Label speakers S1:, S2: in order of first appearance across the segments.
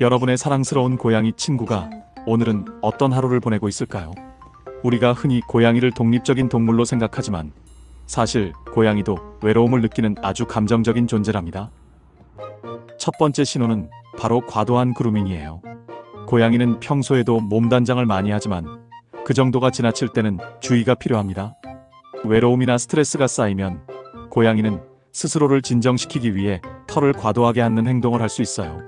S1: 여러분의 사랑스러운 고양이 친구가 오늘은 어떤 하루를 보내고 있을까요? 우리가 흔히 고양이를 독립적인 동물로 생각하지만 사실 고양이도 외로움을 느끼는 아주 감정적인 존재랍니다. 첫 번째 신호는 바로 과도한 그루밍이에요. 고양이는 평소에도 몸단장을 많이 하지만 그 정도가 지나칠 때는 주의가 필요합니다. 외로움이나 스트레스가 쌓이면 고양이는 스스로를 진정시키기 위해 털을 과도하게 핥는 행동을 할 수 있어요.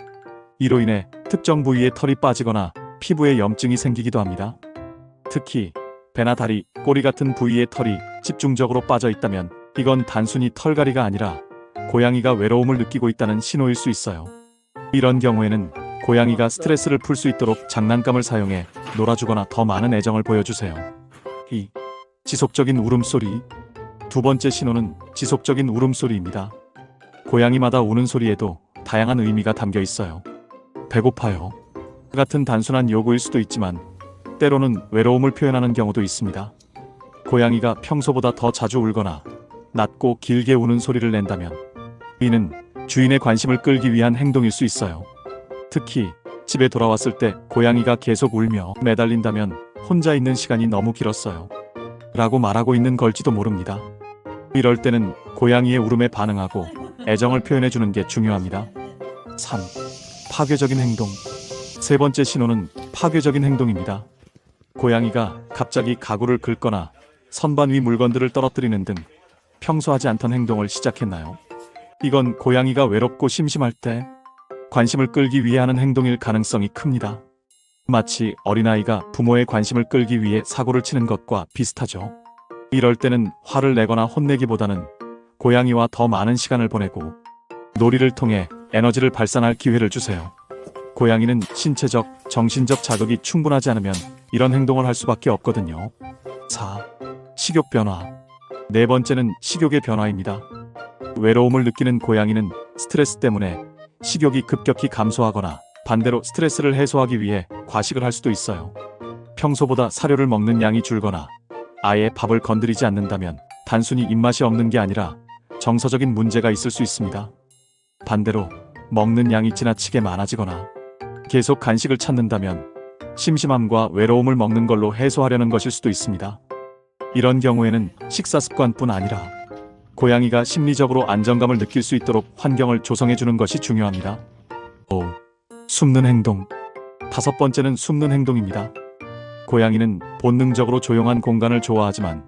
S1: 이로 인해 특정 부위에 털이 빠지거나 피부에 염증이 생기기도 합니다. 특히 배나 다리, 꼬리 같은 부위에 털이 집중적으로 빠져 있다면 이건 단순히 털갈이가 아니라 고양이가 외로움을 느끼고 있다는 신호일 수 있어요. 이런 경우에는 고양이가 스트레스를 풀 수 있도록 장난감을 사용해 놀아주거나 더 많은 애정을 보여주세요. 2. 지속적인 울음소리. 두 번째 신호는 지속적인 울음소리입니다. 고양이마다 우는 소리에도 다양한 의미가 담겨 있어요. 배고파요 같은 단순한 요구일 수도 있지만 때로는 외로움을 표현하는 경우도 있습니다. 고양이가 평소보다 더 자주 울거나 낮고 길게 우는 소리를 낸다면 이는 주인의 관심을 끌기 위한 행동일 수 있어요. 특히 집에 돌아왔을 때 고양이가 계속 울며 매달린다면 혼자 있는 시간이 너무 길었어요 라고 말하고 있는 걸지도 모릅니다. 이럴 때는 고양이의 울음에 반응하고 애정을 표현해주는 게 중요합니다. 3. 파괴적인 행동. 세 번째 신호는 파괴적인 행동입니다. 고양이가 갑자기 가구를 긁거나 선반 위 물건들을 떨어뜨리는 등 평소 하지 않던 행동을 시작했나요? 이건 고양이가 외롭고 심심할 때 관심을 끌기 위해 하는 행동일 가능성이 큽니다. 마치 어린아이가 부모의 관심을 끌기 위해 사고를 치는 것과 비슷하죠. 이럴 때는 화를 내거나 혼내기보다는 고양이와 더 많은 시간을 보내고 놀이를 통해 에너지를 발산할 기회를 주세요. 고양이는 신체적, 정신적 자극이 충분하지 않으면 이런 행동을 할 수밖에 없거든요. 4. 식욕 변화. 네 번째는 식욕의 변화입니다. 외로움을 느끼는 고양이는 스트레스 때문에 식욕이 급격히 감소하거나 반대로 스트레스를 해소하기 위해 과식을 할 수도 있어요. 평소보다 사료를 먹는 양이 줄거나 아예 밥을 건드리지 않는다면 단순히 입맛이 없는 게 아니라 정서적인 문제가 있을 수 있습니다. 반대로 먹는 양이 지나치게 많아지거나 계속 간식을 찾는다면 심심함과 외로움을 먹는 걸로 해소하려는 것일 수도 있습니다. 이런 경우에는 식사 습관뿐 아니라 고양이가 심리적으로 안정감을 느낄 수 있도록 환경을 조성해주는 것이 중요합니다. 5. 숨는 행동. 다섯 번째는 숨는 행동입니다. 고양이는 본능적으로 조용한 공간을 좋아하지만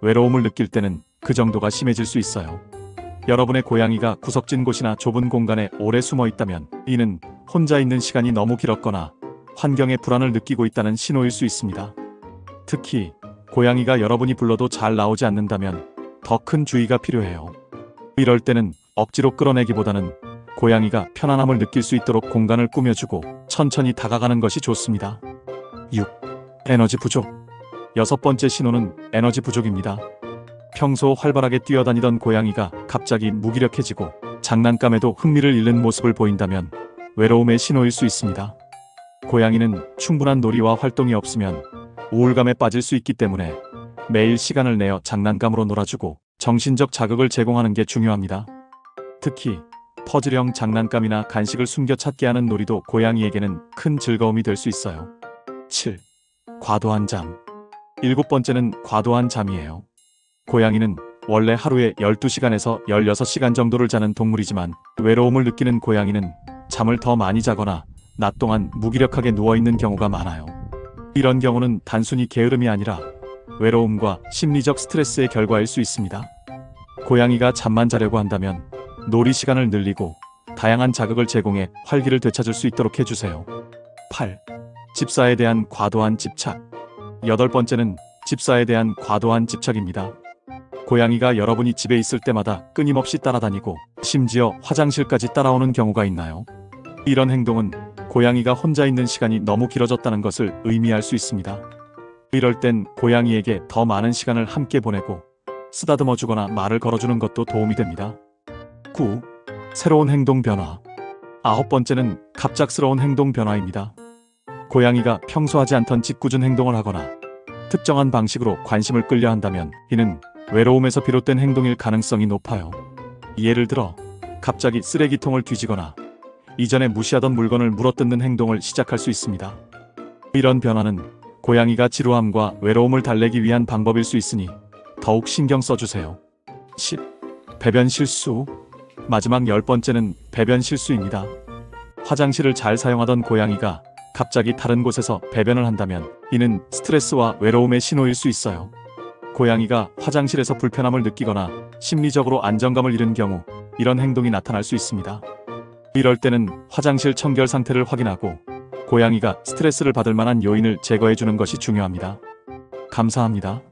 S1: 외로움을 느낄 때는 그 정도가 심해질 수 있어요. 여러분의 고양이가 구석진 곳이나 좁은 공간에 오래 숨어 있다면 이는 혼자 있는 시간이 너무 길었거나 환경에 불안을 느끼고 있다는 신호일 수 있습니다. 특히 고양이가 여러분이 불러도 잘 나오지 않는다면 더 큰 주의가 필요해요. 이럴 때는 억지로 끌어내기보다는 고양이가 편안함을 느낄 수 있도록 공간을 꾸며주고 천천히 다가가는 것이 좋습니다. 6. 에너지 부족. 여섯 번째 신호는 에너지 부족입니다. 평소 활발하게 뛰어다니던 고양이가 갑자기 무기력해지고 장난감에도 흥미를 잃는 모습을 보인다면 외로움의 신호일 수 있습니다. 고양이는 충분한 놀이와 활동이 없으면 우울감에 빠질 수 있기 때문에 매일 시간을 내어 장난감으로 놀아주고 정신적 자극을 제공하는 게 중요합니다. 특히 퍼즐형 장난감이나 간식을 숨겨찾게 하는 놀이도 고양이에게는 큰 즐거움이 될 수 있어요. 7. 과도한 잠. 일곱 번째는 과도한 잠이에요. 고양이는 원래 하루에 12시간에서 16시간 정도를 자는 동물이지만 외로움을 느끼는 고양이는 잠을 더 많이 자거나 낮 동안 무기력하게 누워있는 경우가 많아요. 이런 경우는 단순히 게으름이 아니라 외로움과 심리적 스트레스의 결과일 수 있습니다. 고양이가 잠만 자려고 한다면 놀이 시간을 늘리고 다양한 자극을 제공해 활기를 되찾을 수 있도록 해주세요. 8. 집사에 대한 과도한 집착. 여덟 번째는 집사에 대한 과도한 집착입니다. 고양이가 여러분이 집에 있을 때마다 끊임없이 따라다니고 심지어 화장실까지 따라오는 경우가 있나요? 이런 행동은 고양이가 혼자 있는 시간이 너무 길어졌다는 것을 의미할 수 있습니다. 이럴 땐 고양이에게 더 많은 시간을 함께 보내고 쓰다듬어주거나 말을 걸어주는 것도 도움이 됩니다. 9. 새로운 행동 변화. 아홉 번째는 갑작스러운 행동 변화입니다. 고양이가 평소 하지 않던 짓궂은 행동을 하거나 특정한 방식으로 관심을 끌려 한다면 이는 외로움에서 비롯된 행동일 가능성이 높아요. 예를 들어 갑자기 쓰레기통을 뒤지거나 이전에 무시하던 물건을 물어뜯는 행동을 시작할 수 있습니다. 이런 변화는 고양이가 지루함과 외로움을 달래기 위한 방법일 수 있으니 더욱 신경 써주세요. 10. 배변 실수. 마지막 10번째는 배변 실수입니다. 화장실을 잘 사용하던 고양이가 갑자기 다른 곳에서 배변을 한다면 이는 스트레스와 외로움의 신호일 수 있어요. 고양이가 화장실에서 불편함을 느끼거나 심리적으로 안정감을 잃은 경우 이런 행동이 나타날 수 있습니다. 이럴 때는 화장실 청결 상태를 확인하고 고양이가 스트레스를 받을 만한 요인을 제거해 주는 것이 중요합니다. 감사합니다.